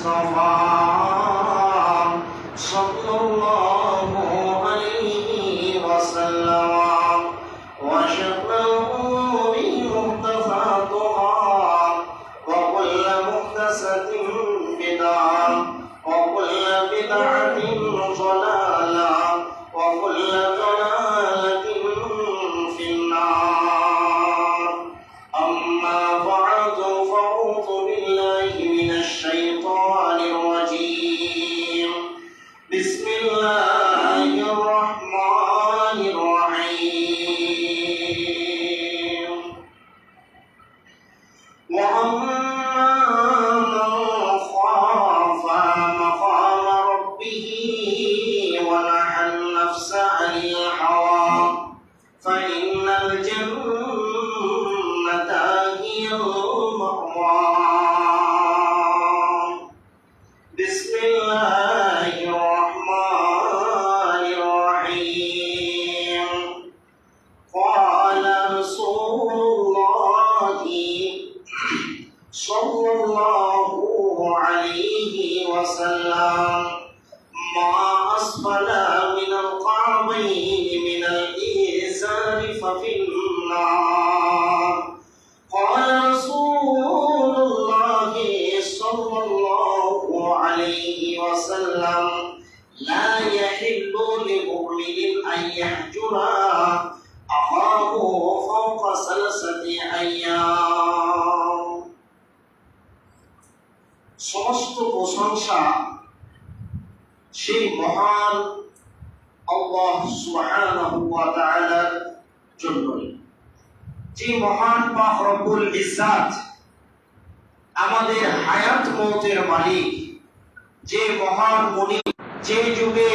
المصطفى صلى الله عليه وسلم وشر الأمور محدثاتها وكل محدثة بدعة وكل بدعة ضلالة وكل ضلالة في النار. أما بعد فأعوذ بالله من الشيطان الرجيم. بسم الله الرحمن الرحيم. وأما من خاف مقام ربه ونهى النفس عن الهوى فإن الجنة هي المأوى. بسم الله الرحمن الرحيم. قال رسول الله صلى الله عليه وسلم ما أسفل من القعدين من الإزار ففي النار. قال رسول الله صلى الله عليه وسلم لا يحل لمؤمن أن يهجر أخاه فوق 3 أيام. সমস্ত প্রশংসা সেই মহান আল্লাহ সুবহানাহু ওয়া তাআলার জন্য, যে মহান পাক রব্বুল ইজ্জত আমাদের হায়াত মওতের মালিক, যে মহান মুনিব, যে যুগে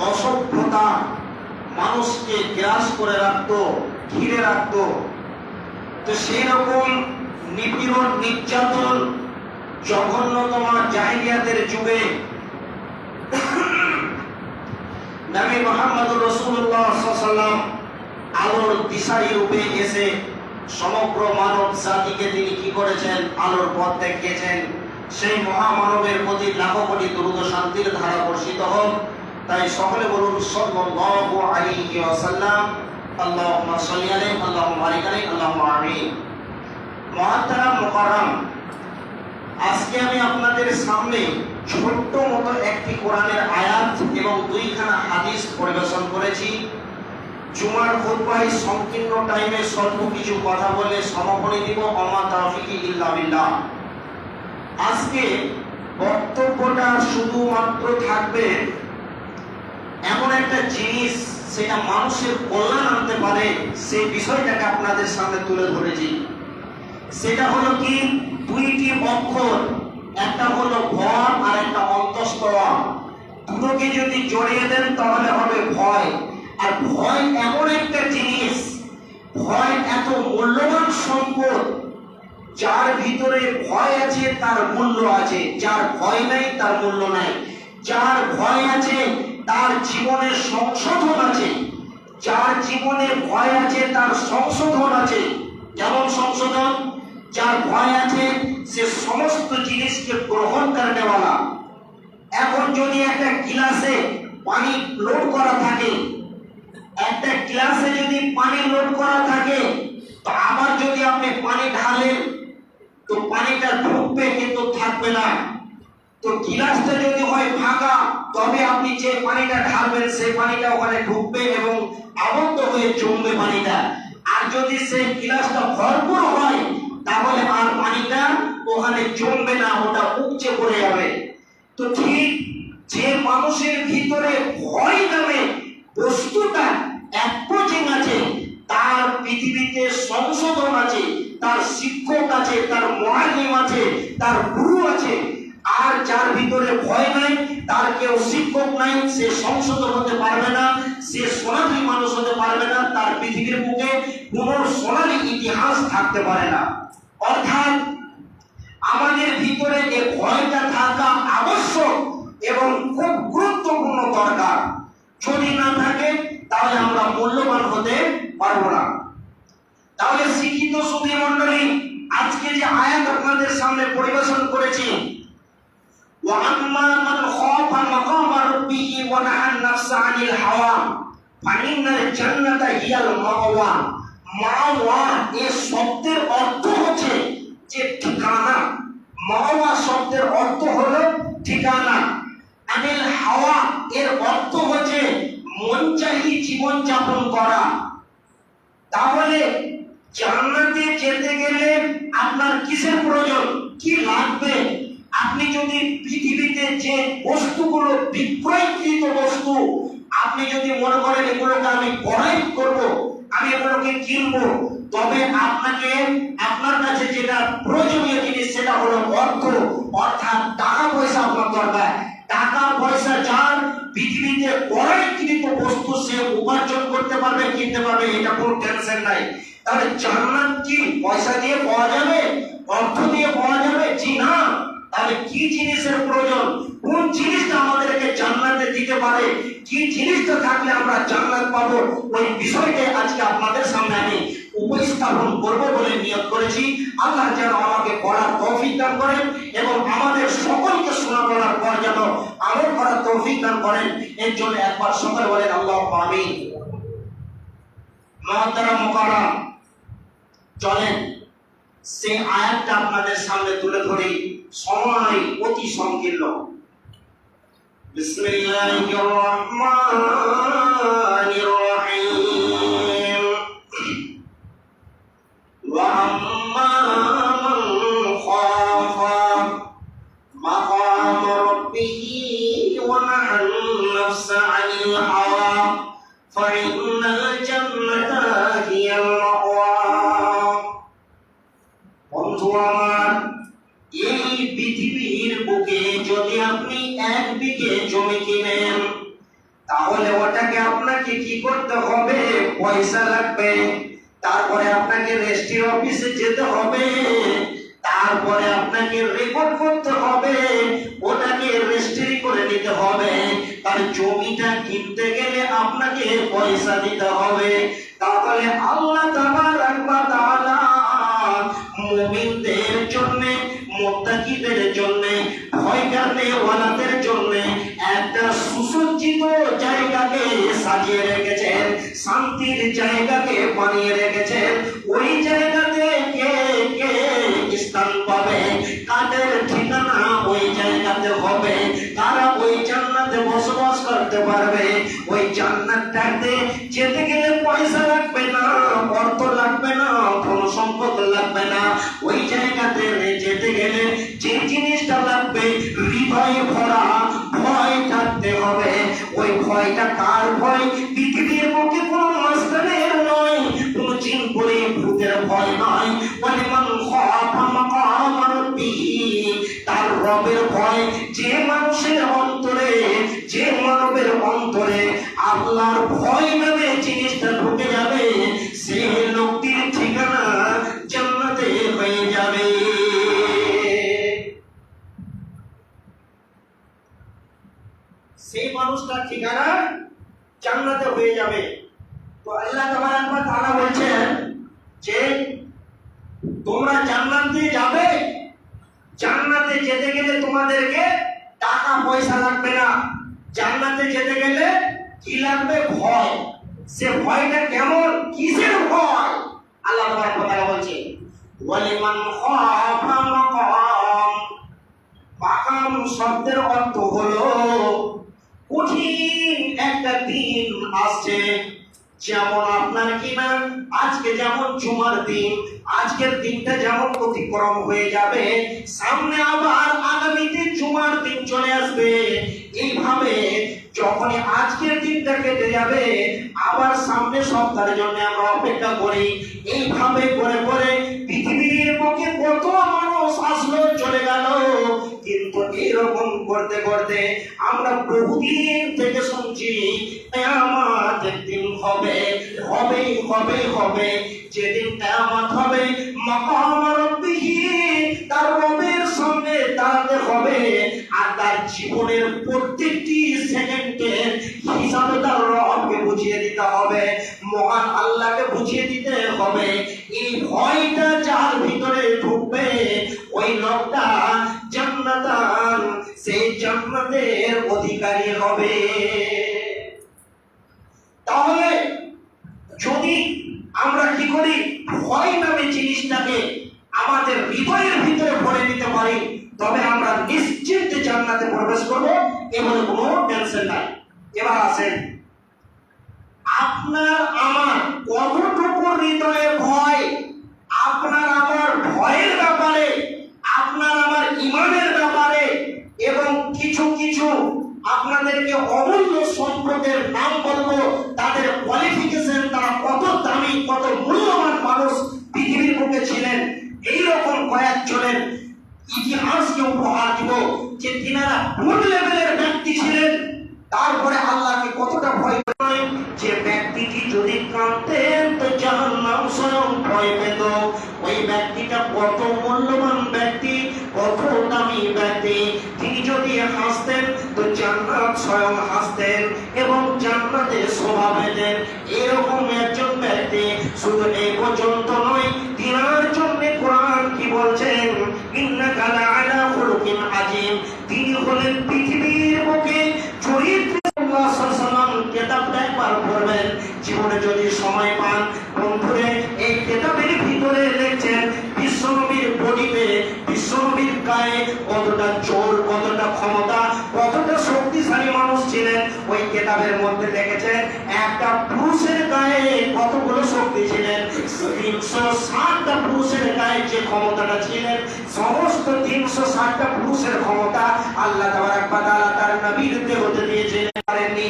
অসভ্যতা মানুষকে গ্রাস করে রাখতো, ঘিরে রাখতো, তো সেই রকম নিপীড়ন নির্যাতন জঘন্যতম জাহিলিয়াতের যুগে নবী মুহাম্মদুর রাসূলুল্লাহ সাল্লাল্লাহু আলাইহি ওয়াসাল্লাম আলোর দিশারি রূপে এসে সমগ্র মানব জাতিকে তিনি কি করেছেন? আলোর পথ দেখিয়েছেন। সেই মহামানবের প্রতি লাখো কোটি দরুদ ও শান্তির ধারা বর্ষিত হোক। তাই সকলে বলুন সাল্লাল্লাহু আলাইহি ওয়াসাল্লাম, আল্লাহুম্মা সাল্লি আলাইহি আল্লাহুম্মা বারিক আলাইহি আল্লাহুম্মা আমিন। মুহতারাম মুকাররম, আজকে আমি আপনাদের সামনে ছোট্ট মতো একটি কোরআনের আয়াত এবং 2খানা হাদিস পরিবেশন করেছি। জুমার খুতবায় সংকীর্ণ টাইমে স্বল্প কিছু কথা বলে সমাপনী দিব। ওমা তাওফিকি ইল্লা বিল্লাহ। আজকে বক্তব্যটা শুধুমাত্র থাকবে এমন একটা জিনিস, সেটা মানুষের কল্যাণ আনতে পারে, সেই বিষয়টাকে আপনাদের সামনে তুলে ধরেছি। সেটা হলো কি? 2টি অক্ষর, একটা হলো ভয় আর একটা অন্তস্থ। দুটোকে যদি জড়িয়ে দেন তাহলে হবে ভয়। আর ভয় এমন একটা জিনিস, ভয় এত মূল্যবান সম্পদ, যার ভিতরে ভয় আছে তার মূল্য আছে, যার ভয় নাই তার মূল্য নাই। যার ভয় আছে তার জীবনে সংশোধন আছে, যার জীবনে ভয় আছে তার সংশোধন আছে। যেমন সংশোধন, যার ভয় আছে সে সমস্ত জিনিসকে গ্রহণ করেনেওয়ালা। এখন যদি একটা গ্লাসে পানি লোড করা থাকে, একটা গ্লাসে যদি পানি লোড করা থাকে, তো আবার যদি আপনি পানি ঢালেন তো পানিটা ঢুকবে কিন্তু থাকবে না। তো গ্লাসটা যদি হয় ফাঁকা, তবে আপনি যে পানিটা ঢালবেন সেই পানিটা ওখানে ঢুকবে এবং আবদ্ধ হয়ে জমবে পানিটা। আর যদি সেই গ্লাসটা ভরপুর হয় তাহলে আর পানিটা ওখানে জমবে না, ওটা উপচে পড়ে যাবে। তো ঠিক যে মানুষের ভিতরে ভয় নামে বস্তুটা অ্যাপ্রোচিং আছে, তার পৃথিবীতে সংশোধন আছে, তার শিক্ষক আছে, তার মুআল্লিম আছে, তার গুরু আছে। আর যার ভিতরে ভয় নাই, তার কেউ শিক্ষক নাই, সে সংশোধন হতে পারবে না, সে সোনালী মানুষ হতে পারবে না, তার পৃথিবীর বুকে কোন সোনালী ইতিহাস থাকতে পারে না। অর্থাৎ আমাদের ভিতরে এই ভয়টা থাকা আবশ্যক এবং খুব গুরুত্বপূর্ণ দরকার। যদি না থাকে তাহলে আমরা মূল্যবান হতে পারবো না। তাহলে শিক্ষিত সুধী মণ্ডলী, আজকে যে আয়াত আপনাদের সামনে পরিবেশন করেছি, ওয়া আম্মা মান খাফা মাকামা রাব্বিহি ওয়া নাহা আন-নাফসা আনিল হাওয়া ফাইন্নাল জান্নাতা হিয়াল মাওয়া। মাওয়া এই শব্দের অর্থ হচ্ছে যে ঠিকানা। মাওয়া শব্দের অর্থ হলো ঠিকানা। আনিল হাওয়া এর অর্থ হচ্ছে মনচাহি জীবন যাপন করা। তাহলে জান্নাতে যেতে গেলে আপনার কিসের প্রয়োজন, কি লাগবে? আপনি যদি পৃথিবীতে যে বস্তুগুলো বিক্রয়কৃত বস্তু আপনি যদি মনে করেন এগুলোকে আমি ক্রয় করব, আমি এগুলোকে কিনবো, তবে আপনাকে আপনার কাছে যেটা প্রয়োজনীয় জিনিস সেটা হলো অর্থ, অর্থাৎ টাকা পয়সা আপনার দরকার। টাকা পয়সা যার পৃথিবীতে ক্রয়কৃত বস্তু সে উপার্জন করতে পারবে, কিনতে পারবে, এটা কোনো টেনশন নাই। তাহলে জান্নাত কি পয়সা দিয়ে পাওয়া যাবে, অর্থ দিয়ে পাওয়া যাবে? জি না। তাহলে কি জিনিসের প্রয়োজন, কোন জিনিসটা আমাদেরকে জান্নাতে দিতে পারে, কি জিনিসটা থাকলে আমরা জান্নাত পাবো, ওই বিষয়টাই আজকে আপনাদের সামনে আমি উপস্থাপন করব বলে নিয়ত করেছি। আল্লাহ যেন আমাকে বলার তৌফিক দান করেন এবং আমাদের সকলকে শোনা বলার পর যেন আমল করার তৌফিক দান করেন। এর জন্য একবার সকলে বলেন আল্লাহুম্মা আমিন। মুহতারাম মুকাররম, চলেন সেই আয়াতটা আপনাদের সামনে তুলে ধরি। সময় অতি সংকীর্ণ। বিসমিল্লাহির রহমানির রহিম। ওয়া আম্মা মান খাফা মাকাম রাব্বিহি ওয়া নাহা আন-নাফসা আনিল হাওয়া ফাইন্নাল জান্নাতা হিয়াল মাওয়া। বন্ধু আমার, এই পৃথিবীর বুকে যদি আপনি 1 বিঘে জমি কিনেন, তাহলে ওটাকে আপনাকে কি করতে হবে? পয়সা লাগবে। তারপরে আপনাকে রেজিস্ট্রি অফিসে যেতে হবে, তারপরে আপনাকে রেকর্ড করতে হবে, ওটাকে রেজিস্ট্রি করে নিতে হবে। তার জমিটা কিনতে গেলে আপনাকে পয়সা দিতে হবে। তাহলে আল্লাহ তাবারাক ওয়া তাআলা মুমিনদের জন্য, মুত্তাকিদের জন্য, ভয়কারীওয়ালাদের জন্য একটা সুসজ্জিত জায়গাকে সাজিয়ে রেখেছেন, শান্তির জায়গাকে বানিয়ে রেখেছেন। ওই জায়গাতে কে কে স্থান পাবে, কাদের ঠিকানা ওই জায়গাতে হবে, তারা ওই জান্নাতে বসবাস করতে পারবে। ওই জান্নাতটাতে যেতে গেলে পয়সা লাগবে না, অর্থ লাগবে না, ধন সম্পদ লাগবে না। ওই জায়গাতে যেতে গেলে যে জিনিসটা লাগবে, হৃদয়ে ভরা ভয় থাকতে হবে। ওই ভয়টা কার ভয়? পৃথিবীর বুকে কোনো মাস্তানের নয়, কোনো জিন পরি ভূতের ভয় নয়। ওয়ালিমান খাফা মাকাম রাব্বিহি, তার রবের ভয়। যে মানুষের অন্তরে, যে মানবের অন্তরে আল্লাহর ভয় নামে জিনিসটা ঢুকে যাবে, সেই লোকটির ঠিকানা জান্নাতে হয়ে যাবে। সেই মানুষটার ঠিকানা জান্নাতে হয়ে যাবে। তো আল্লাহ তাবারাক ওয়া তাআলা বলছেন যে তোমরা জান্নাতে যাবে, জান্নাতে যেতে গেলে তোমাদেরকে টাকা পয়সা লাগবে না। জান্নাতে যেতে গেলে কি লাগবে? ভয়। সে ভয়টা কেমন, কিসের ভয়? আল্লাহ তাবারাক ওয়া তাআলা বলছেন ওয়ালিমান খাফা মাকাম। মাকাম শব্দের অর্থ হলো কঠিন একটা দিন আসছে। যেমন আপনার কিনা আজকে যেমন জুমার দিন, আজকের দিনটা যেমন অতিক্রম হয়ে যাবে, সামনে আবার আগামীতে জুমার দিন চলে আসবে। এইভাবে যখন আজকের দিনটা কেটে যাবে, আবার সামনে সপ্তাহের জন্য আমরা অপেক্ষা করি। এইভাবে করে করে পৃথিবীর বুকে কত মানুষ আসলো, চলে গেল। কিন্তু এরকম করতে করতে আমরা বহুদিন থেকে শুনছি কিয়ামতের দিন হবে, হবে হবে হবে। যেদিন কিয়ামত হবে, মাকাম রাব্বিহি, তার রবের সামনে দাঁড়াতে হবে। আর তার জীবনের প্রত্যেকটি সেকেন্ডের হিসাব তার রবকে বুঝিয়ে দিতে হবে, মহান আল্লাহকে বুঝিয়ে দিতে হবে। এই ভয়টা যার ভিতরে ঢুকবে, ওই লোকটা জান্নাতান, সেই জান্নাতের অধিকারী হবে। তাহলে যদি আমরা কি করি, ভয় নামে জিনিসটাকে আমাদের হৃদয়ের ভিতরে ভরে নিতে পারি, তবে আমরা নিশ্চিন্তে জান্নাতে প্রবেশ করবো, এবারে কোনো টেনশন নাই। এবার আসেন, আপনার আমার কতটুকু হৃদয়ে ভয়, আপনার আমার ভয়ের ব্যাপারে, আপনার আমার ইমানের ব্যাপারে, এবং কিছু কিছু আপনাদেরকে অমূল্য সম্পদের নাম বলবো, তাদের কোয়ালিফিকেশন, তারা কত দামি, কত মূল্যবান মানুষ পৃথিবীর বুকে ছিলেন, এইরকম কয়েকজনের ইতিহাসকে উপহার দিব যে তিনারা কোন লেভেলের ব্যক্তি ছিলেন, তারপরে আল্লাহকে কতটা ভয় করেন। যে ব্যক্তিটি যদি কাঁদতেন তো জাহান্নাম স্বয়ং ভয় পেত। ওই ব্যক্তিটা কত মূল্যবান ব্যক্তি, কত দামি ব্যক্তি। তিনি যদি হাসতেন তো জান্নাত স্বয়ং হাসতেন এবং জান্নাতে শোভা পেতেন। এরকম একজন ব্যক্তি। শুধু এই পর্যন্ত নয়, তিনার জন্য কোরআন কি বলছেন, ইন্নাকা লাআলা খুলুকিন আযীম। তিনি হলেন পৃথিবীর বুকে চরিত্র কেতাবটা একবার পড়বেন, জীবনে যদি সময় পান। বন্ধুরে, এই কেতাবের ভিতরে লিখছেন বিশ্বনবীর বডিতে, বিশ্বনবীর গায়ে কতটা জোর, কতটা ক্ষমতা, কতটা শক্তিশালী মানুষ ছিলেন। ওই কেতাবের মধ্যে লিখেছেন একটা পুরুষের গায়ে কতগুলো শক্তি ছিলেন। 360টা পুরুষের গায়ে যে ক্ষমতাটা ছিলেন, সমস্ত 360টা পুরুষের ক্ষমতা আল্লাহ তাবারক ওয়া তাআলা তার নবীর দেহতে দিয়েছিলেন। পারেননি,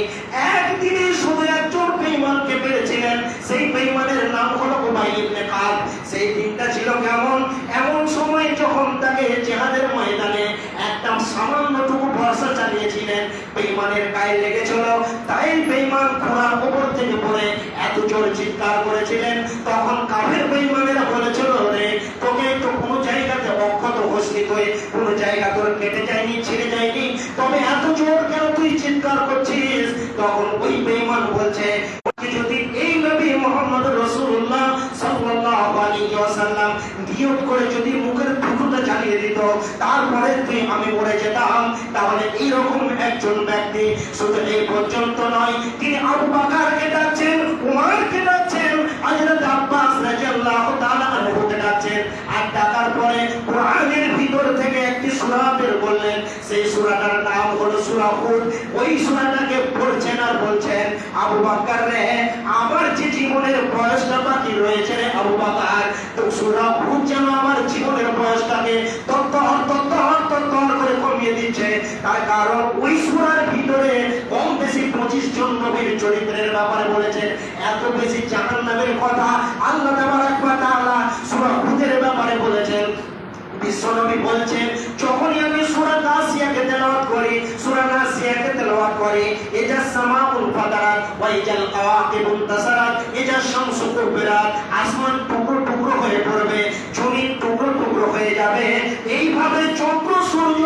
একদিনে শুধু একজন বেঈমানকে পেরেছিলেন। সেই বেঈমানের নাম হলো উবাই ইবনে কাব। সেই দিনটা ছিল কেমন, এমন সময় যখন তাকে জিহাদের ময়দানে একটা সামান্যটুকু বর্ষা চালিয়েছিলেন, বেঈমানের গায়ে লেগেছিল। তাই বেঈমান ঘোড়ার উপর থেকে পড়ে এত জোর চিৎকার করেছিলেন। তখন কাফের বেঈমানেরা বলেছিল, রে তোকে তো কোনো জায়গাতে অক্ষত হসনি, তুই কোনো জায়গা তোর কেটে যায়নি, ছিঁড়ে যায়নি, তবে এত জোর কেন তুই চিৎকার করছিস? তখন ওই বেঈমান বলছে, যদি এই নবী মুহাম্মদ রাসূলুল্লাহ সাল্লাল্লাহু আলাইহি ওয়াসাল্লাম নিয়ত করে যদি মুখের থুতুটা জ্বালিয়ে দিত, তারপরে তুই আমি মরে যেতাম। তাহলে এইরকম একজন ব্যক্তি। শুধু এই পর্যন্ত নয়, তিনি আবু বকরকে ডাকছেন, উমরকে ডাকছেন, হযরত আব্বাস রাদিয়াল্লাহু তাআলা আনহুকে ডাকছেন। আর ডাকার পরে কোরআনের ভিতর থেকে একটি সূরা বের করলেন। সেই সূরাটার নাম হলো সূরা হুদ। ওই সূরাটাকে পড়ছেন আর বলছেন, আবু বকর রে, আমার যে জীবনের বয়সটা বাকি রয়েছে রে আবু বকর, তো সূরা হুদ যেন আমার জীবনের বয়সটাকে তত্তর করে কমিয়ে দিচ্ছে। তার কারণ ওই সূরার ভিতরে কম বেশি 25 জন নবীর চরিত্রের ব্যাপারে বলেছেন। এত বেশি জাহান্নামের কথা আল্লাহ তাবারক ওয়া তাআলা সূরা হুদের ব্যাপারে বলেছেন। বিশ্বনবী বলছেন, যখনই আমি সূরা নাসিয়াকে তেলাওয়াত করি, ইজা সামাউন ফাতারাত ওয়া ইজাল কাওয়াকিবুন তাসারাত, ইজা শামসু কুবিরাত, আসমান টুকরো টুকরো হয়ে পড়বে, জমিন টুকরো টুকরো হয়ে যাবে। এইভাবে চন্দ্র সূর্য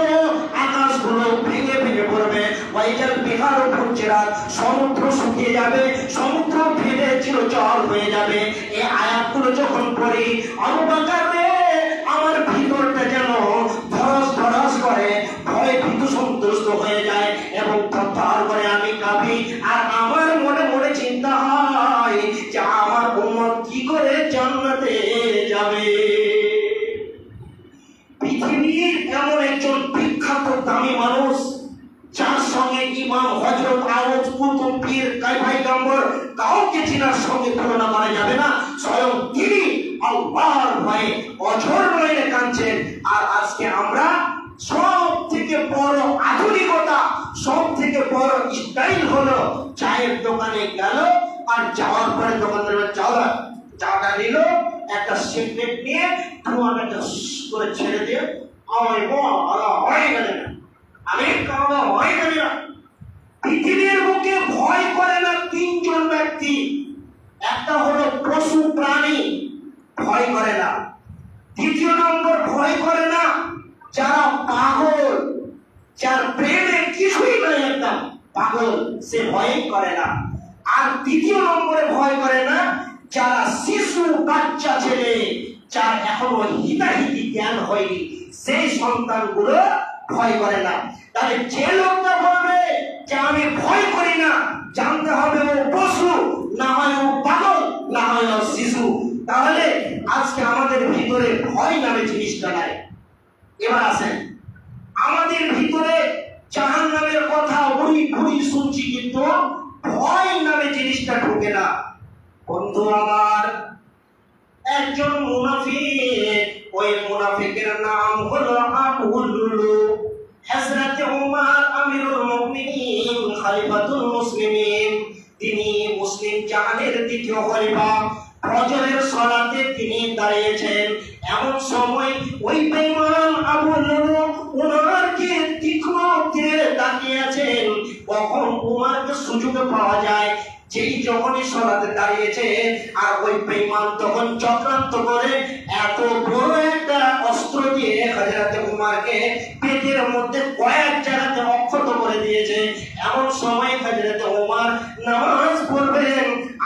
আকাশগুলো ভেঙে ভেঙে পড়বে। ওয়া ইজাল বিহারু ফুজ্জিরাত, সমুদ্র শুকিয়ে যাবে, সমুদ্র ফেটে চিরচর হয়ে যাবে। এই আয়াতগুলো যখন পড়ি, আবু বকর রে, আমার ভিতরটা যেন ধরস করে, ভয়ে ভীতু সন্তুষ্ট হয়ে যায় এবং থরথর করে আমি কাঁপি। আর আমার মনে মনে চিন্তা হয় যে আমার উম্মত কি করে জান্নাতে যাবে। পৃথিবীর এমন একজন বিখ্যাত দামি মানুষ, যার সঙ্গে ইমাম, হযরত আউস, কুতুব, পীর, পয়গম্বর কাউকে চিনার সঙ্গে তুলনা করা যাবে না। স্বয়ং তিনি আল্লাহর ভয়ে অঝর নয়নে কাঁদছেন। আর আজকে আমরা সব থেকে বড় আধুনিকতা, সব থেকে বড় স্টাইল হলো চায়ের দোকানে গেল আর যাওয়ার পরে দোকানদার চাটা নিল, একটা সিগারেট নিয়ে ধোঁয়াটা করে ছেড়ে দিয়ে আমায় হয়ে গেল না, আমি কারো হয়ে গেল না। পৃথিবীর বুকে ভয় করে না 3 জন ব্যক্তি। একটা হলো পশু প্রাণী, ভয় করে না। দ্বিতীয় নম্বর, ভয় করে না যারা পাগল, যার প্রেমে কিছুই নাই, একদম পাগল, সে ভয় করে না। আর তৃতীয় নম্বরে ভয় করে না যারা শিশু, বাচ্চা ছেলে, যার এখনো হিতাহিতি জ্ঞান হয়নি, সেই সন্তানগুলো ভয় করে না। তাহলে যে লোকটা বলবে যে আমি ভয় করি না, জানতে হবে ও পশু, না হয় ও পাগল, না হয় ও শিশু। তাহলে আজকে আমাদের ভিতরে ভয় নামে জিনিসটা নাই। এবার আসেন, আমাদের ভিতরে জাহান্নামের কথা উড়ি ঘুরি শুনছি, কিন্তু ভয় নামে জিনিসটা ঢোকে না। বন্ধু আমার, একজন মুনাফিক, ওই মুনাফিকের নাম হলো আবু লুলু। হযরত ওমর আমিরুল মুমিনিন খলিফাতুল মুসলিমিন, তিনি মুসলিম জাহানের দ্বিতীয় খলিফা। ফজরের সালাতে তিনি দাঁড়িয়েছেন, এমন সময় ওই বেঈমান আবু লুলু ওনারকে তীক্ষ্ণ তীরে তাকিয়ে আছেন। কখন ওমরকে সুযোগ পাওয়া যায়, যেই যখনই সালাতে দাঁড়িয়েছে, আর ওই বেঈমান তখন চক্রান্ত করে এত বড় একটা অস্ত্র দিয়ে হযরত ওমরকে পেটের মধ্যে কয়েক জায়গাতে অক্ষত করে দিয়েছে। এমন সময় হযরত ওমর নামাজ পড়বেন,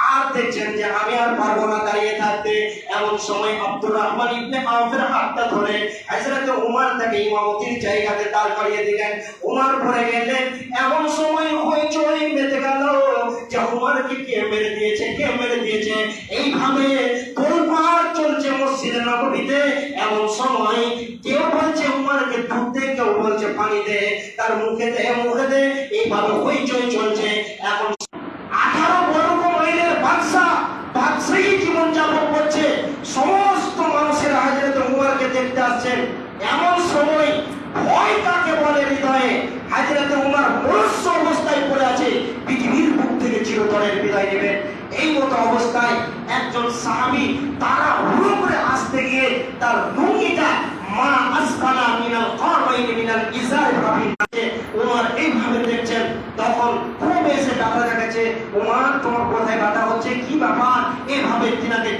আর দেখছেন যে আমি আর পারবো না দাঁড়িয়ে থাকতে। এমন সময় আব্দুর রহমান ইবনে আওফের হাতটা ধরে হযরত ওমর তাকে ইমামতির জায়গাতে দাঁড় করিয়ে দিলেন। ওমর পড়ে গেলেন। এমন সময় হইচই মেতে গেল যে ওমরকে কে মেরে দিয়েছে, কে মেরে দিয়েছে, এইভাবে তোলপাড় চলছে মসজিদে নববীতে। এমন সময় কেউ বলছে ওমরকে দুধ দে, কেউ বলছে পানি দে, তার মুখে দে, মুখে দে, এইভাবে হইচই চলছে। এখন 18 বর্গ মাইলের বাদশাহী জীবন যাপন করছে, সমস্ত মানুষের হযরত ওমরকে দেখতে আসছেন। এমন সময় ভয় কাকে বলে হৃদয়ে, হযরত ওমর মনুষ্য অবস্থায় পড়ে আছে, পৃথিবীর বুক থেকে চিরতরের বিদায় নেবেন। এই মতো অবস্থায় একজন সাহাবী তারা হুড়ো করে আসতে গিয়ে তার লুঙ্গিটা মা আসফালা মিনাল কারবাইনি মিনাল ইজার ভাবে ওমর এইভাবে দেখছেন। তখন খুব এসে ডাকা দেখাচ্ছে, ওমর তোমার কোথায় ব্যথা হচ্ছে, কি ব্যাপার? এইভাবে তিনাকে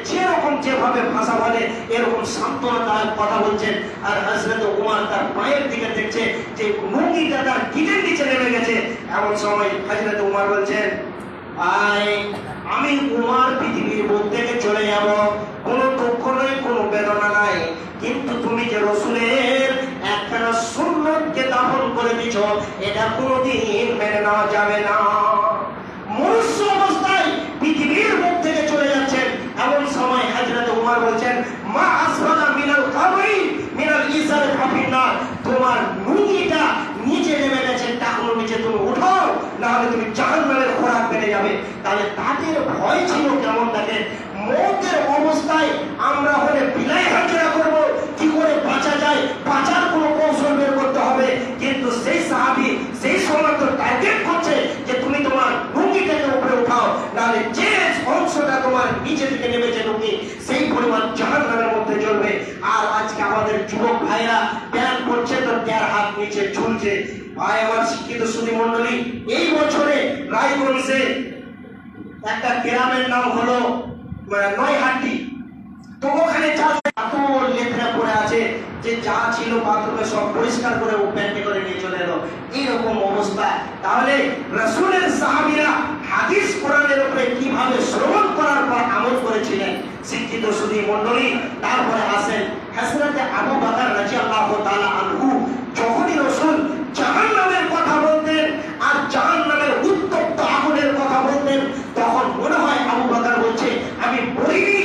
যেভাবে ভাষা বলে এরকম সান্ত্বনাদায়ক কথা বলছেন। আর হযরত ওমর তার পায়ের দিকে দেখছে যে লুঙ্গিটা তার গিটের নিচে নেমে গেছে। এমন সময় হযরত ওমর বলছেন, আমি ওমর পৃথিবীর বুক থেকে চলে যাব, কোনো দুঃখ নাই, কোনো বেদনা নাই, কিন্তু তুমি যে রসুলের একখানা সুন্নতকে দাফন করে দিছ, এটা কোনোদিন মেনে নেওয়া যাবে না। মনুষ্য অবস্থায় পৃথিবীর মুখ থেকে চলে যাচ্ছেন। এমন সময় হযরত ওমর বলছেন, মা আসফালা মিনাল কারবাইন মিনাল ইজার ফাফিনা, তোমার লুঙ্গিটা নিচে নেমে গেছে, টাকনো নিচে তুমি উঠাও, না হলে তুমি জাহান্নামের খোরাক পেয়ে যাবে। তাহলে তাদের ভয় ছিল কেমন দেখেন, মৌতের অবস্থায় আমরা হলে বিলাই হাজিরা করবো, কি করে বাঁচা যায়, বাঁচার কোনো কৌশল বের করতে হবে। কিন্তু সেই সাহাবী সেই সময় তো টার্গেট করছে যে তুমি তোমার লুঙ্গিটাকে উপরে উঠাও, নাহলে যে অংশটা তোমার নিচে থেকে নেমেছে লুঙ্গি, সেই পরিমাণ জাহান্নামের মধ্যে চলবে। আর আজকে আমাদের যুবক ভাইরা প্যান্ট করছে তো 1.5 হাত নিচে ঝুলছে। ভাই আমার শিক্ষিত সুধী মণ্ডলী, এই বছরে রায়গঞ্জে একটা গ্রামের নাম হলো নয়হাটি, তো ওখানে এত লেখা পড়ে আছে যে যা ছিল বাথরুমে সব পরিষ্কার করে ও প্যান্টে করে নিয়ে চলে এলো, এইরকম অবস্থা। তাহলে রাসূলের সাহাবীরা হাদিস কোরআনের উপরে কিভাবে শ্রবণ করার পর আমল করেছিলেন শিক্ষিত সুধী মণ্ডলী। তারপরে আসেন হযরত আবু বকর রাদিয়াল্লাহু তাআলা আনহু, যখনই রাসূল জাহান্নামের কথা বলতেন আর জাহান্নামের উত্তপ্ত আগুনের কথা বলতেন, তখন মনে হয় আবু বকর বলছে আমি বলিনি,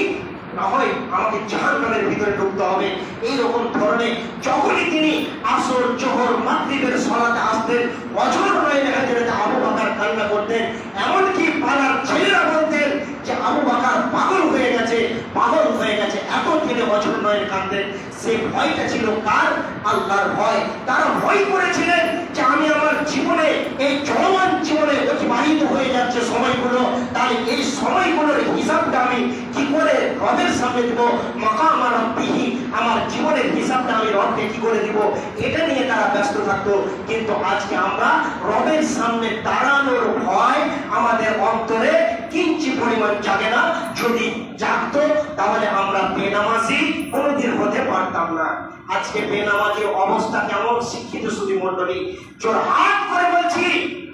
না হয় আমাকে জাহান্নামের ভিতরে ঢুকতে হবে। এইরকম ধরনের যখনই তিনি আসর, জোহর, মাগরিবের সালাতে আসতেন, অঝর নয় হযরত আবু বকর কান্না করতেন। এমনকি পাড়ার ছেলেরা বলতেন যে আবু বকর পাগল হয়ে গেছে, পাগল হয়ে গেছে, এত তিনি অঝর নয় কাঁদতেন। সেই ভয়টা ছিল কার? আল্লাহর ভয়। তারা ভয় করেছিলেন যে আমি আমার জীবনে, এই চলমান জীবনে অতিবাহিত হয়ে যাচ্ছে সময়গুলো, তাই এই সময়গুলোর হিসাবটা আমি কি করে রবের সামনে দিব, মাকাম রাব্বিহি, আমার জীবনের হিসাবটা আমি রবকে কি করে দিব, এটা নিয়ে তারা ব্যস্ত থাকতো। কিন্তু আজকে আমরা রবের সামনে দাঁড়ানোর ভয় আমাদের অন্তরে কিঞ্চিত পরিমাণ জাগে না। যদি জাগতো তাহলে আমরা বেনামাজি কোনোদিন হতে পারতাম না। আজকে বেনামাজির অবস্থা কেমন শিক্ষিত সুধী মণ্ডলী, জোরহাট করে বলছি,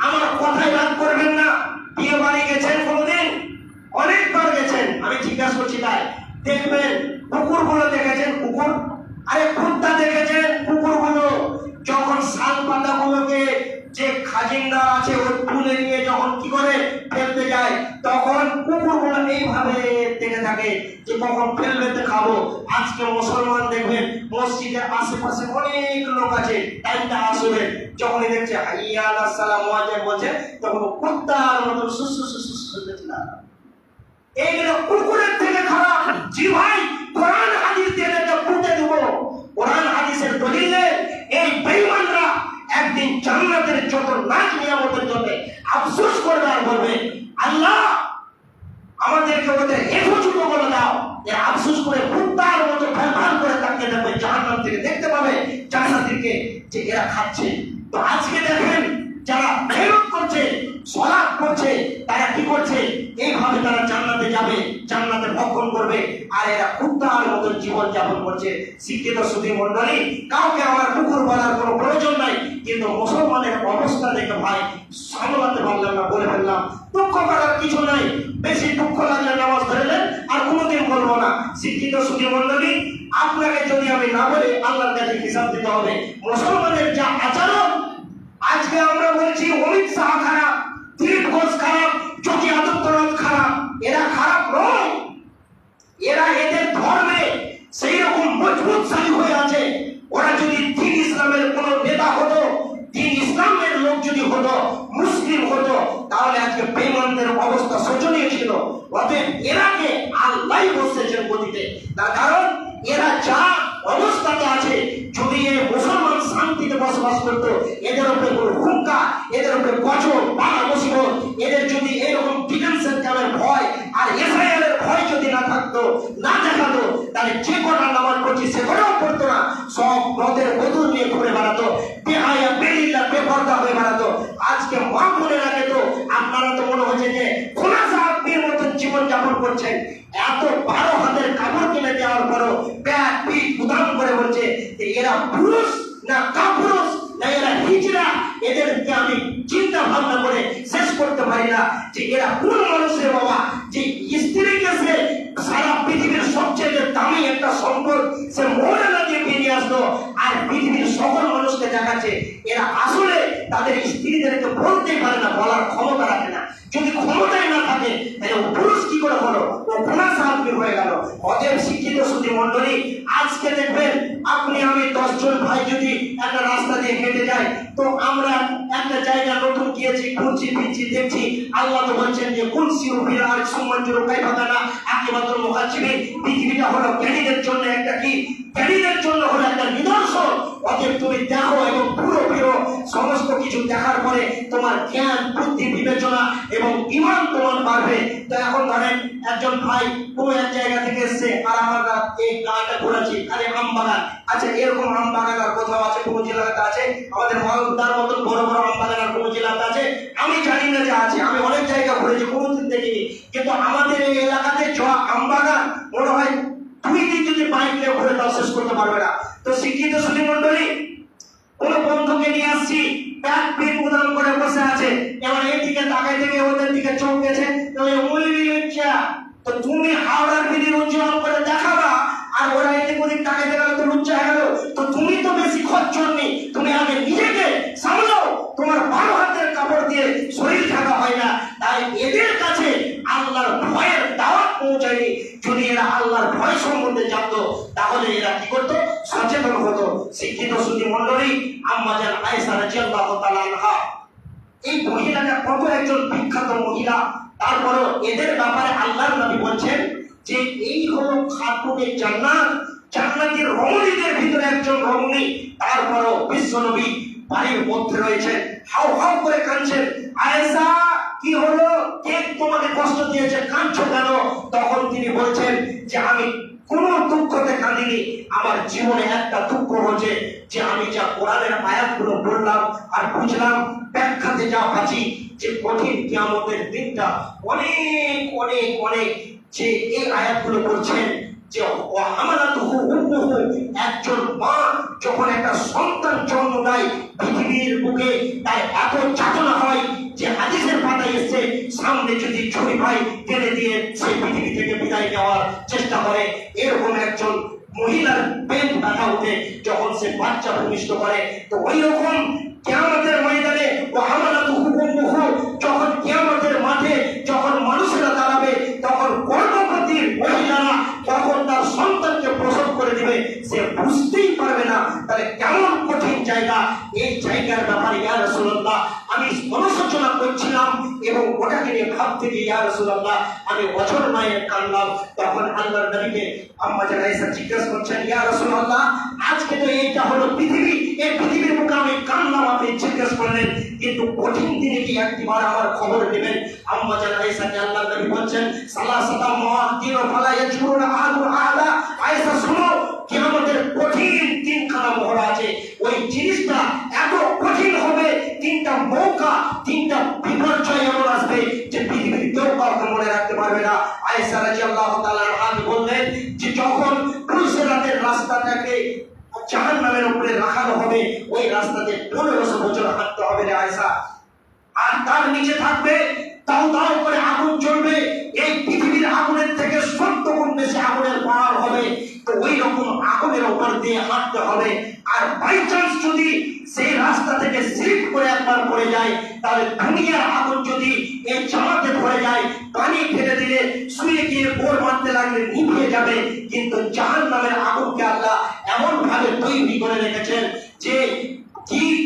আমার কথায় রাগ করবেন না। বিয়ে বাড়ি গেছেন কোনোদিন? অনেকবার গেছেন, আমি জিজ্ঞাসা করছি তাই। দেখবেন কুকুরগুলো দেখেছেন, কুকুর, আরে কুত্তা দেখেছেন, কুকুরগুলো যখন বাসিন্দা আছে ও তুলে নিয়ে যখন কি করে ফেলতে যায়, তখন কুকুরগুলো এইভাবে দেখে থাকে যে কখন ফেলবেতে খাবো। আজকে মুসলমান দেখবেন মসজিদের আশেপাশে অনেক লোক আছে, টাইমটা আসবে যখনই দেখছে হাইয়া আলাস সালাম ওয়াজে বলছে, তখন কুত্তার মতো সুসু সুসু করতে লাগে। এইগুলো কুকুরের থেকে খারাপ। জি ভাই, কোরআন হাদিস দিয়ে এটা পুঁতে দেব। কোরআন হাদিসের দলিলে এই বেঈমানরা একদিন জান্নাতের যত নাজ নিয়ামতের জন্য আফসোস করবে আর বলবে, আল্লাহ আমাদেরকে ওদের হেফাজত করে দাও। এরা আফসোস করে কুত্তার মতো ফ্যান করে তাকিয়ে থাকবে, জাহান্নাম থেকে দেখতে পাবে জান্নাতীকে যে এরা খাচ্ছে। তো আজকে দেখেন যারা ফেরত করছে, সালাত করছে, তারা কি করছে? এইভাবে তারা জান্নাতে যাবে, জান্নাতে ভক্ষণ করবে, আর এরা কুত্তার মতো জীবন যাপন করছে। শিক্ষিত সুধী মণ্ডলী, কাউকে আমার কুকুর বলার কোনো প্রয়োজন নাই, কিন্তু মুসলমানের অবস্থা দেখে ভাই সামলাতে পারলাম না, বলে ফেললাম। দুঃখ করার কিছু নাই, বেশি দুঃখ লাগলে নামাজ ধরলেন আর কোনোদিন বলবো না। শিক্ষিত সুধী মণ্ডলী, আপনাকে যদি আমি না বলি আল্লাহর কাছে হিসাব দিতে হবে। মুসলমানের যা আচরণ, আজকে আমরা বলছি অমিত শাহ খারাপ, দিলীপ ঘোষ খারাপ, যোগী আদিত্যনাথ খারাপ, এরা খারাপ নয়। এরা এদের ধর্মে সেই রকম মজবুতশালী হয়ে আছে। ওরা যদি দিন ইসলামের কোন নেতা হতো, দিন ইসলামের লোক যদি হতো, মুসলিম হতো, তাহলে আজকে বেঈমানদের অবস্থা শোচনীয় ছিল। অতএব এরাকে আল্লাহ বসেছেন গতিতে, তার কারণ এরা যা অবস্থাতে আছে, যদি এই মুসলমান শান্তিতে বসবাস করতো, এদের উপরে কোনো হুঙ্কা, এদের উপরে গজব বাধা মুসিবত, এদের যদি এরকম ডিফেন্সের কামের ভয় আর এসআইআর এর ভয় যদি না থাকতো, না দেখাতো, তাহলে যে কটা নামাজ পড়ছি সে কটাও পড়তো না। সব মদের বোতল নিয়ে ঘুরে বেড়াতো, বেহায়া বেরিল্লা বেপর্দা হয়ে বেড়াতো। আজকে মা মনে রাখে তো, আপনারা তো মনে হচ্ছে যে খোলাসা আপনির মতন জীবন যাপন করছেন। এত 12 হাতের কাপড় কিনে দেওয়ার পরও ব্যাগ পিঠ উদাম করে বলছে যে এরা পুরুষ না কাপুরুষ না এরা হিজড়া। এদেরকে আমি চিন্তা ভাবনা করে শেষ করতে পারি না যে এরা কোন মানুষের বাবা, যে স্ত্রীকে সে সারা পৃথিবীর সবচেয়ে দামি একটা সম্পদ সে মনে না দিয়ে বেরিয়ে আসলো, আর পৃথিবীর সকল মানুষকে দেখাচ্ছে এরা আসলে তাদের স্ত্রীদেরকে বলতেই পারে না, বলার ক্ষমতা রাখে না। যদি ক্ষমতাই না থাকে তাহলে ও পুরুষ কি করে হলো? ও কোনা সাহায্য হয়ে গেল। অতএব শিক্ষিত সুধী মণ্ডলী, আজকে দেখবেন আপনি আমি 10 জন ভাই যদি একটা রাস্তা দিয়ে হেঁটে যাই, তো আমরা একটা জায়গা নতুন গিয়েছি, ঘুরছি ফিরছি, দেখছি। আল্লাহ তো বলছেন যে কুল সিরু ফিল আরদি সুম্মা জুরু কাইফা কানা আকিবাতুল মুকাজ্জিবিন। পৃথিবীটা হলো জ্ঞানীদের জন্য একটা কি, জ্ঞানীদের জন্য হলো একটা নিদর্শন। অতএব তুমি দেখো এবং পুরো ফিরো, সমস্ত কিছু দেখার পরে তোমার জ্ঞান বুদ্ধি বিবেচনা এবং ঈমান তোমার বাড়বে। তো এখন ধরেন একজন ভাই কোন এক জায়গা থেকে এসেছে, আর আমরা এই গাঁটা ঘুরেছি খালি আম বাগান। আচ্ছা, এরকম আম বাগান আর কোথাও আছে? কোন জেলাতে আছে? আমাদের মালদার মতন বড় বড় আম বাগান আর কোন জেলাতে আছে? আমি জানি না যে আছে। আমি অনেক জায়গা ঘুরেছি, কোনোদিন দেখিনি। কিন্তু আমাদের এই এলাকাতে আম বাগান মনে হয় 2 দিন যদি বাইক নিয়ে ঘুরে তাও শেষ করতে পারবে না। তো শিক্ষিত সুধী মণ্ডলী, কোন বন্ধুকে নিয়ে আসছি, ব্যাগ পিঠ উদাম করে বসে আছে, এবার এইদিকে তাকাই থেকে ওদের দিকে চোখ গেছে, তো তুমি হাওড়ার বিধি উজ্জ্বল করে দেখাবা, আর ওরা এদিক ওদিক তাকাইতে গেলে তো লুচ্চা হয়ে গেল। তো তুমি তো বেশি খচ্চর নেই, তুমি আগে নিজেকে সামলাও। তোমার 12 হাতের কাপড় দিয়ে শরীর ঢাকা হয় না, তাই এদের কাছে আল্লাহর ভয়ের দাওয়াত পৌঁছায়নি। যদি এরা আল্লাহর ভয় সম্বন্ধে জানতো, তাহলে এরা কি করতো? সচেতন হতো। শিক্ষিত সুধী মণ্ডলী, আম্মা জান আয়েশা রাদিয়াল্লাহু তাআলা আনহা, এই মহিলাটা কত একজন বিখ্যাত মহিলা, তারপরও এদের ব্যাপারে আল্লাহর নবী বলছেন যে এই হলো খাতুনে জান্নাত, জান্নাতের রমণীদের ভিতরে একজন রমণী। তারপরও বিশ্ব নবী বাড়ির মধ্যে রয়েছেন, হাউ হাউ করে কাঁদছেন। আয়েশা, কি হলো? কে তোমাকে কষ্ট দিয়েছে? কাঁদছো কেন? তখন তিনি বলছেন যে আমি কোন দুঃখতে কাঁদিনি, আমার জীবনে একটা দুঃখ হচ্ছে যে আমি যা কোরআনের আয়াতগুলো বললাম আর বুঝলাম, ব্যাখ্যাতে যা পাচ্ছি যে কঠিন কিয়ামতের দিনটা অনেক অনেক অনেক, যে এই আয়াতগুলো বলছেন যে একজন মা যখন একটা সন্তান জন্ম দেয় পৃথিবীর বুকে, তাই এত যাতনা হয় যে হাদিসের পাতায় এসেছে, সামনে যদি ছুরি ভাই টেনে দিয়ে সে পৃথিবী থেকে বিদায় নেওয়ার চেষ্টা করে। এরকম একজন মহিলার পেট ব্যথা উঠে যখন সে বাচ্চা ভূমিষ্ঠ করে। তো ওই রকম কিয়ামতের ময়দানে যখন কিয়ামতের মাঠে যখন মানুষেরা দাঁড়াবে, তখন গর্ভবতী মহিলারা তখন তার সন্তানকে প্রসব করে দিবে, সে বুঝতেই পারবে না তাহলে কেমন কঠিন জায়গা। এই জায়গার ব্যাপারে ইয়া রাসূলুল্লাহ আমি অনুশোচনা করছিলাম এবং ওটাকে নিয়ে ভাবতে গিয়ে ইয়া রাসূলুল্লাহ আমি বছর মায়ের কাঁদলাম। তখন আল্লাহর নবীকে আম্মা জান আয়েশা জিজ্ঞাসা করছেন, ইয়া রাসূলুল্লাহ আজকে তো এইটা হলো পৃথিবী, এই পৃথিবীর মুখে আমি কাঁদলাম, আপনি জিজ্ঞেস করলেন কিন্তু কঠিন দিনে কি একবার আমার খবর নেবেন? আম্মা জান আয়েশাকে আল্লাহর নবী বলছেন, সালাসাতা মুআদ্দিন ফালা ইয়াজুরুনা আহাদু আহাদা। আয়েশা শুনো, কিয়ামতের কঠিন তিনখানা মোহর আছে, ওই জিনিসটা এত কঠিন হবে, তিনটা মৌকা, তিনটা বিপর্যয় এমন আসবে যে পৃথিবীর কেউ কাউকে মনে রাখতে পারবে না। আয়েশা রাদিয়াল্লাহু তাআলা আনহা বললেন যে যখন পুরুষেরাদের রাস্তাটাকে জাহান্নামের উপরে রাখানো হবে, ওই রাস্তাতে 1500 বছর হাঁটতে হবে রে আয়েশা, আর তার নিচে থাকবে তাও তাও করে আগুন জ্বলবে, এই পৃথিবীর আগুনের থেকে 70 গুণ বেশি আগুনের পাওয়ার হবে। তো ওই রকম আগুনের উপর দিয়ে হাঁটতে হবে, আর বাই চান্স যদি সেই রাস্তা থেকে স্লিপ করে একবার পড়ে যায়, তাহলে দুনিয়ার আগুন যদি এই জামাতে ধরে যায়, পানি ফেলে দিলে শুয়ে গিয়ে বোর মারতে লাগলে নিভিয়ে যাবে। কিন্তু জাহান্নামের আগুনকে আল্লাহ এমন ভাবে তৈরি করে রেখেছেন যে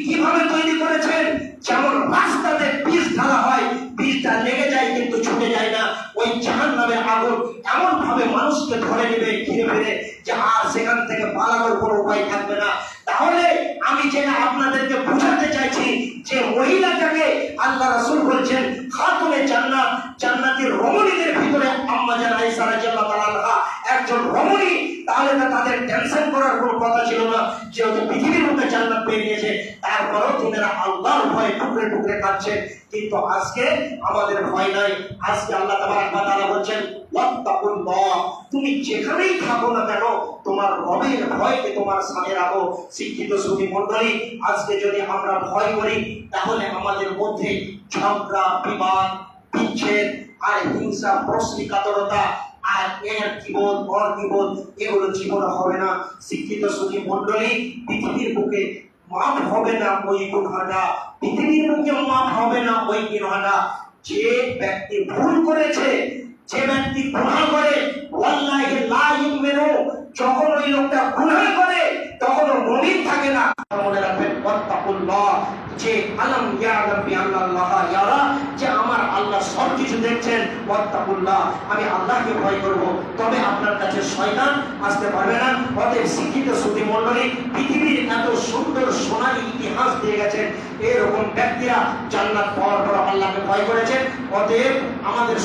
কিভাবে তৈরি করেছেন, যেমন রাস্তাতে বীজ ঢালা হয়, বীজটা লেগে যায় কিন্তু ছুটে যায় না, ওই জাহান্নামের আগুন এমন ভাবে মানুষকে ধরে নেবে ঘিরে ফিরে যে আর সেখান থেকে পালানোর কোনো উপায় থাকবে না। তাহলে আমি যেটা আপনাদেরকে বোঝাতে চাইছি যে মহিলাটাকে আল্লাহ রাসূল বলছেন খাতুনে জান্নাত, জান্নাতের রমণীদের ভিতরে আম্মা জান আয়েশা রাদিয়াল্লাহু তাআলা আনহা একজন রমণী, তাহলে তো তাদের টেনশন করার কোনো কথা ছিল না, যেহেতু পৃথিবীর মধ্যে জান্নাত পেয়ে গিয়েছে। তারপরেও তিনারা আল্লাহর ভয়ে টুকরে টুকরে কাঁদছেন, কিন্তু আজকে আমাদের ভয় নাই। আজকে আল্লাহ তাবারাক ওয়া তাআলা বলছেন ওয়াত্তাকুল্লাহ, তুমি যেখানেই থাকো না কেন তোমার রবের ভয়কে তোমার সামনে রাখো। শিক্ষিত সুধী মণ্ডলী, আজকে যদি আমরা ভয় করি তাহলে আমাদের মধ্যে ঝগড়া, বিবাদ, বিচ্ছেদ আর হিংসা, প্রশ্নিকাতরতা আর এর জীবন পর জীবন এগুলো জীবন হবে না। শিক্ষিত সুধী মণ্ডলী, পৃথিবীর বুকে মাফ হবে না ওই গুনাহটা, পৃথিবীর মুখে মাফ হবে না ওই গুনাহটা। যে ব্যক্তি ভুল করেছে, যে ব্যক্তি গুনাহ করে, ওয়াল্লাহি লা ইউমিনু, যখন ওই লোকটা গুনাহ করে তখন মুমিন থাকে না। মনে রাখবেন ওয়াত্তাকুল্লাহ, যে আলাম ইয়ালাম বিআন্নাল্লাহ ইয়ারা, যে আমার আল্লাহ সব কিছু দেখছেন। ওয়াত্তাকুল্লাহ, আমি আল্লাহকে ভয় করব, তবে আপনার কাছে শয়তান আসতে পারবে না। অতএব শিক্ষিত সুধী মণ্ডলী, পৃথিবীর এত সুন্দর সোনালী ইতিহাস দিয়ে গেছেন, এরকম ব্যক্তিরা জান্নাত পাওয়ার পর আল্লাহকে ভয় করেছেন। অতএব আমাদের